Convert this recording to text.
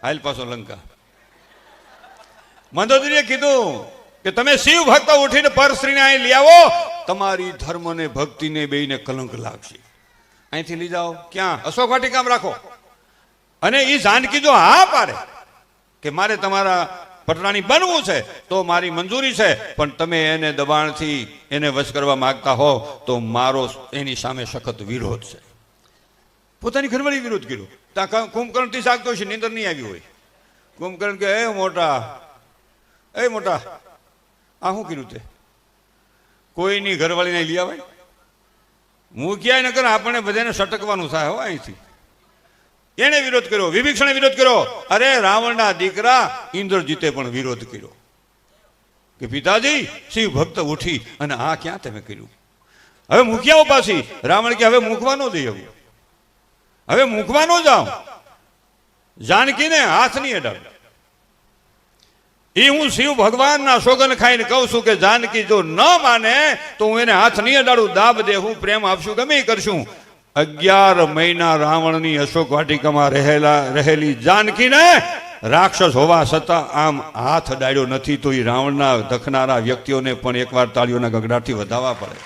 હાલ પાછો લંકા. મંદોદરીએ કીધું કે તમે શિવ ભક્ત ઉઠીને પરશ્રીને અહીં લઈ આવો, તમારી ધર્મ ને ભક્તિ ને બેયને કલંક લાગશે. અહીંથી લઈ જાઓ. ક્યાં? અશોક વાટિકામાં રાખો. અને એ જાનકી જો હા પાડે કે મારે તમારા પટરાણી બનવું છે તો મારી મંજૂરી છે, પણ તમે એને દબાણથી એને વશ કરવા માંગતા હો તો મારો એની સામે સખત વિરોધ છે. પોતાની ઘરવાળી વિરોધ કર્યો. ત્યાં કુંભકર્ણથી જાગતો છે, નીંદર નહીં આવી હોય. કુંભકર્ણ કે એ મોટા આ શું કર્યું તે? કોઈની ઘરવાળીને લઈ આવે મૂક્યા ન કરે, આપણને બધાને સટકવાનું થાય હો અહીંથી. એને વિરોધ કર્યો, વિભીષણે વિરોધ કર્યો. અરે રાવણના દીકરા ઇન્દ્રજીતે પણ વિરોધ કર્યો કે પિતાજી શિવ ભક્ત ઉઠી અને આ ક્યાં તમે કર્યું? હવે મૂક્યા પાછી. રાવણ કે હવે મૂકવા ન દઈ, હવે મૂકવા ન જાઓ. જાનકીને હાથ નહીં અડાડો. એ હું શિવ ભગવાનના સોગન ખાઈને કહું છું કે જાનકી જો ન માને તો હું એને હાથ નહીં અડાડું, દાબ દે, હું પ્રેમ આપશું, ગમે કરશું. 11 મહિના રાવણની અશોક વાટિકામાં રહેલી જાનકીને રાક્ષસ હોવા છતાં આમ હાથ અડાડ્યો નથી. તો એ રાવણના દખનારા વ્યક્તિઓને પણ એકવાર તાળીઓના ગગડાટથી વધાવવા પડે.